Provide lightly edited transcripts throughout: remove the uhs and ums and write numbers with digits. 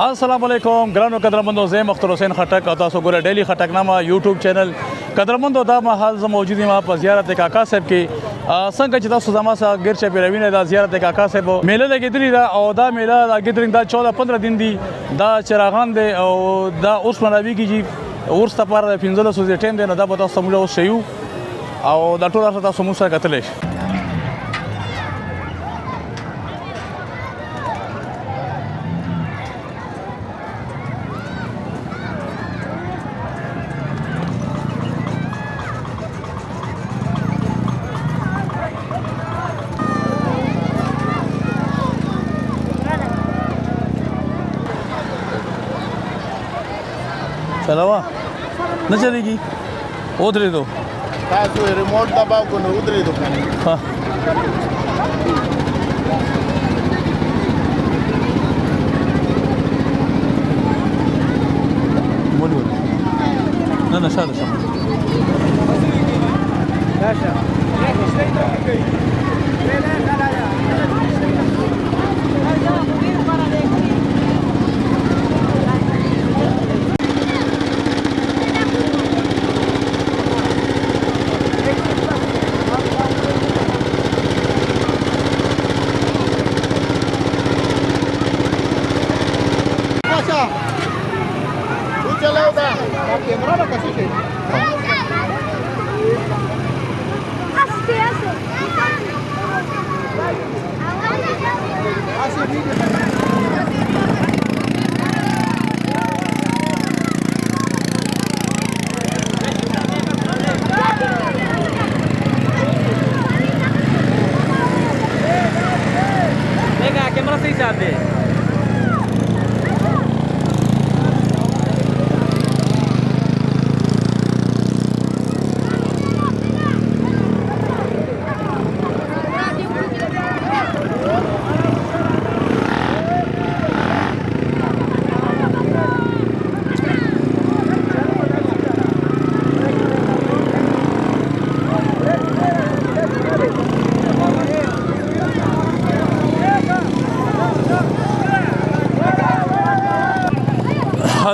السلام علیکم ګرانو قدرمندو زه مختار حسین خټک او تاسو ګوره ډیلی خټک نامه یوټیوب چینل قدرمندو دا مهال زه موجود یم په زیارت کاکا صاحب کې څنګه چې تاسو زما سره ګرچه پیروینه دا زیارت کاکا صاحب میله لګیدلی دا او دا میله لګیدل دا 14-15 دن دی دا چراغان دی او دا اوس منابي کیږي ورسته پر 15 سوزي ټیم دی نو دا به تاسو موږ اوس شیو او دا ټول تاسو موږ سره کتلې चलावा न चलेगी उधरे दो रिमोट दबाव को उधरे दो हाँ बोलो ना ना शादा कैमरा सही चाहते हैं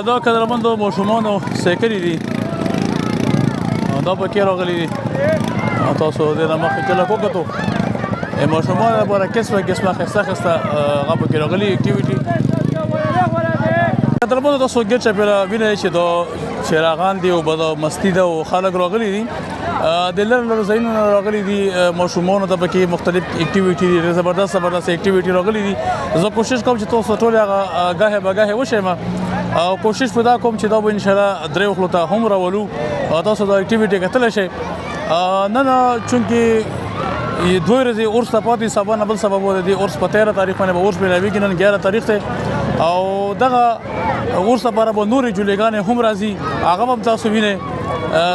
دا قدرمندو ماشومانو سیکري دي دا پکې راغلي دي تاسو د مخکې کله کوکتو ماشومان لپاره قسمه خسته هغه پکې راغلي اکټیویټي قدرمندو تاسو ګرځي په وینئ چې دا چراغان دي او بد مستی ده او خلک راغلي دي د لرل زینو راغلي دي ماشومان ته پکې مختلف اکټیویټي دي زبردست اکټیویټي راغلي دي زه کوشش کوم چې تاسو ټول هغه غاهه بغاهه وشم او کوشش پیدا کوم چې دا به ان شاء الله درې وخت ته هم راولو تاسو دا اکټیویټي کتل شي نه چونکی دوه ورځې اورس پاتې سبا نه بل سبب و دي اورس په 13 تاریخ باندې اورس ملوي کې نن 11 تاریخ ته او دغه اورس لپاره به نورې جوړګانې هم راځي هغه هم تاسو وینئ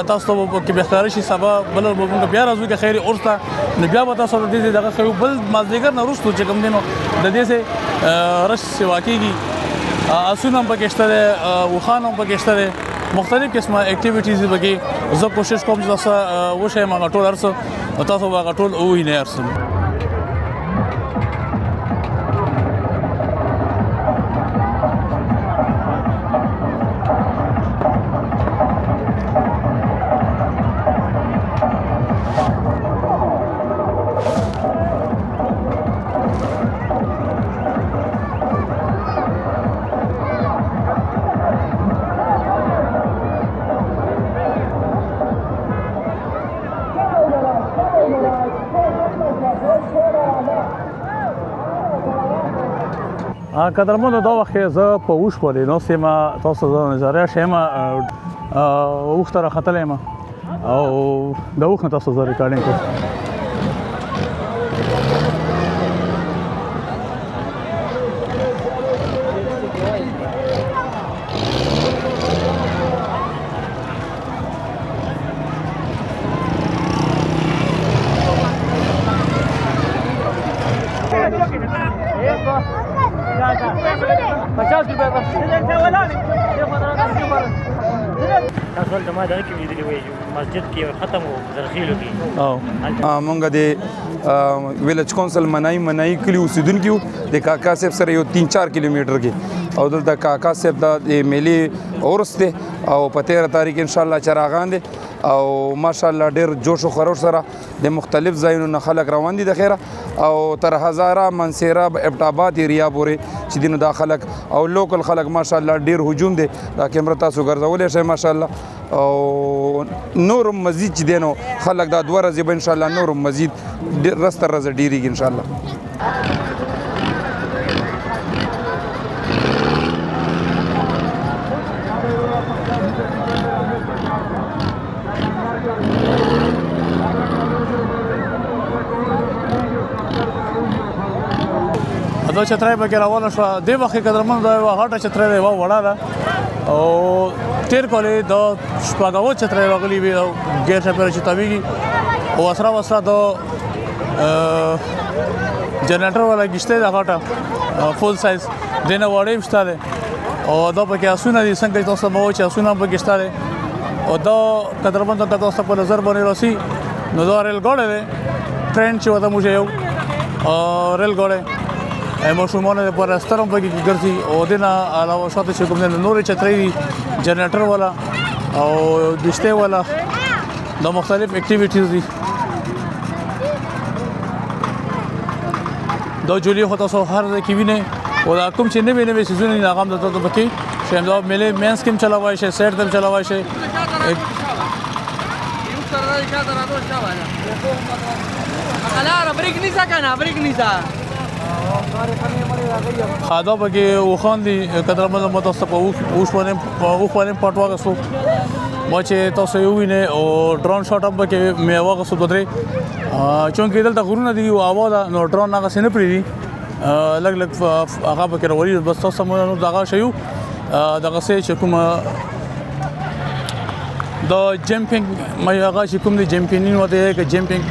تاسو ته کې بهتر شي سبا بل موږ بیا راځو کې خیر اورس ته نو بیا به تاسو د دې دغه خو بل مازدیګر نه رسټو چې کوم دینو د دې سه رش سواکیږي اسونه پکې شته وخان هم پکې شته مختلف قسمه اکټیویټیز پکې زه کوشش کوم چې تاسو وشه ما ټول ارسه تاسو هغه ټول او نه ارسه قدرمنو دا وخت زه په وښ پورې نو سیمه تاسو زه نظر شم وښ تر خطلې ما او دا وښ تاسو زه ریکارډینګ کوم اصل د ما دا کې ویلي وي مسجد کې ختم وو زرخیلو کې او مونږ د ویلج کونسل منای کلی اوسیدونکو د کاکا صاحب سره یو 3-4 کیلومتر کې او دلته کاکا صاحب د میلې عرس دی او په 13 تاریخ ان شاء الله چراغان دي او ماشاءالله ډیر جوش و خروش سره د مختلف ځایونو نه خلک روان دي د خیره او تر هزاره منصیره ابټاباد ایریا پورې چې دینو دا خلک او لوکل خلک ماشاءالله ډیر هجوم دی دا کیمرا تاسو ګرځولې شئ ماشاءالله او نور مزید چې دینو خلک دا 2 ورځې به ان شاء الله نور مزید رستر رز ډیریږي ان شاء الله دا چترای به کې راوړل شو د وخت قدرمن دا هټه چترای دی وړه ده او تیر کولې د شپږاو چترای راغلي وي او غیر شپره چې تاویږي او اسرا د جنریټر والا گشته د هټه فول سایز دنه وړې مشتاله او دا په کې اسونه دي څنګه تاسو مو چې اسونه په گشتاله او دا قدرمن د تاسو په نظر باندې راسي نو دا ریل ګاډه ده ټرین چې وته موږ یو ریل ګاډه ماشومان لپاره سترم پکې ګرځي او دنه علاوه شاته چې کوم نور چتري جنریټر والا او دشته والا د مختلف اکټیویټیز دي دا جوړي هوتا سو هر کې ویني او دا کوم چې نوې سيزونه نه غام د ته پکې چې دا ملي مینس کې چلاوای شي سیټ تم چلاوای شي خادا بګي وخان دي قدرمن متصف اوش باندې پټوا غسو ما چې تاسو یو ویني او ډرون شاټ هم بګي میوا غسو بدري چونکې دلته غرونه دي او اواز نو ډرون هغه سینه پری دي لګ هغه بګي وروي بس تاسو مونږ دغه شیو دغه څه چې کوم د جمپینګ مې هغه چې کوم دي جمپینګ وته کې جمپینګ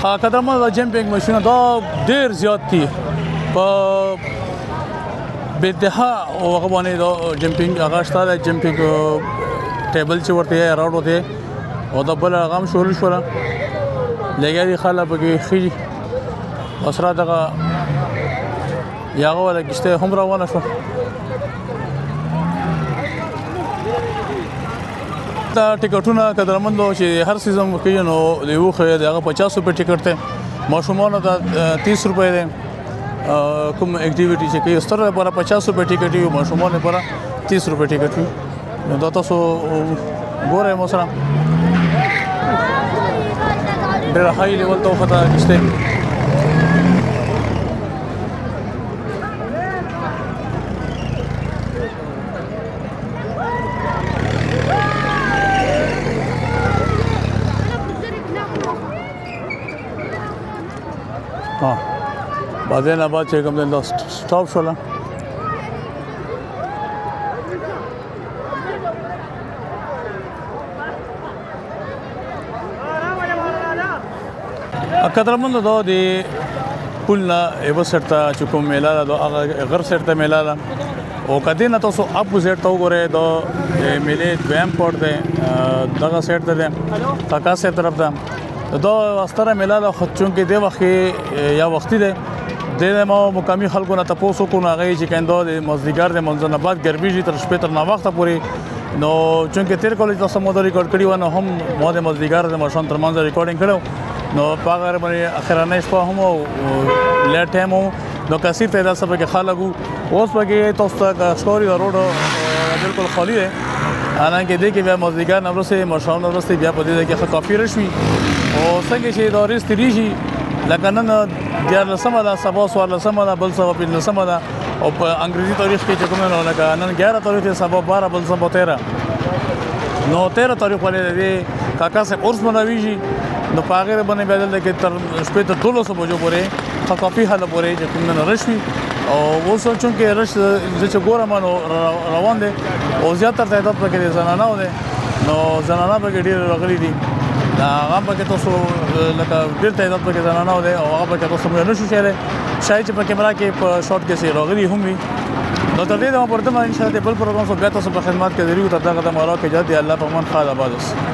قدرمن د جمپینګ ماشين دا ډیر زیات دي په بدها او هغه باندې د جمپینګ هغه شته جمپینګ ټیبل چې ورته راوړ وته او د بل هغه شروع شو لګي خاله بګي خي اسرا دغه یاغه ولا کشته هم روانه شو دا ټیکټونه قدرمن دو چې هر سیزن کې نو یو خو دغه 50 روپے ټیکټ ته ماشومان دا 30 روپے ده کوم اکټیویټی چې کوي ستر لپاره 50 روپے ټیکټ یو ماشومان لپاره 30 روپے ټیکټ وي نو دا تاسو ګوره مو سره ډېر هاي لیول ته خطا کېسته بعدين بعد چې کوم د سټاپ شولا قدرمن دا د پولنا ایو سرتا چې کوم میلا دا غر سرتا میلا او کدی نه تاسو اپوزیټ تو غره دا میلې دویم پورت ده دغه سیټ ده تاکا سه طرف ده دا واستره میلا د خچون کې دی وخت یا وختي ده د ما مقامی خلکو نه تاسو کو نه غي چې کیندو د مزدګار د منځنه بعد ګرمي تر شپې تر نا وخت پورې نو چونکه تیر کولې تاسو مو د ریکارډ کړی و نه هم مو د مزدګار د ماشوم تر منځ ریکارډینګ کړو نو پاګر باندې اخرانه شپه هم لیټ ټایم نو کثیر تعداد سره کې خلکو اوس پکې تاسو ته ستوري روډ بالکل خالی ده حالانکه دې کې بیا مزدګار نورسه ماشوم نورسه بیا په دې کې کافي رشوي او څنګه چې دا ریستریږي لکه نن دیار لسمه دا سبا سوال لسمه دا بل سبا په لسمه دا او په انګریزي تاریخ کې چې کوم نه لکه نن 11 تاریخ سبا 12 بل سبا 13 نو 13 تاریخ ولې کاکا سے اورس مناویږي نو پاغه باندې بدل کې تر شپې ته 200 بجو پورې کافي حاله پورې چې کوم نه رشوي او اوس چې رش چې ګورم نو روان دي او زیاتره تعداد پکې زنانه و دي نو زنانه پکې ډیر راغلي دي هغه پکې تاسو لکه ډیر تعداد پکې زنانه و دي او هغه پکې تاسو نه شو شاید چې په کیمرا کې په شاټ کې سي راغلي هم وي نو تر دې د پرته ان شاء الله بل پروګرام سو بیا تاسو په خدمت کې ضروري تر دغه د مارا کې جاتي الله په من خاله آباد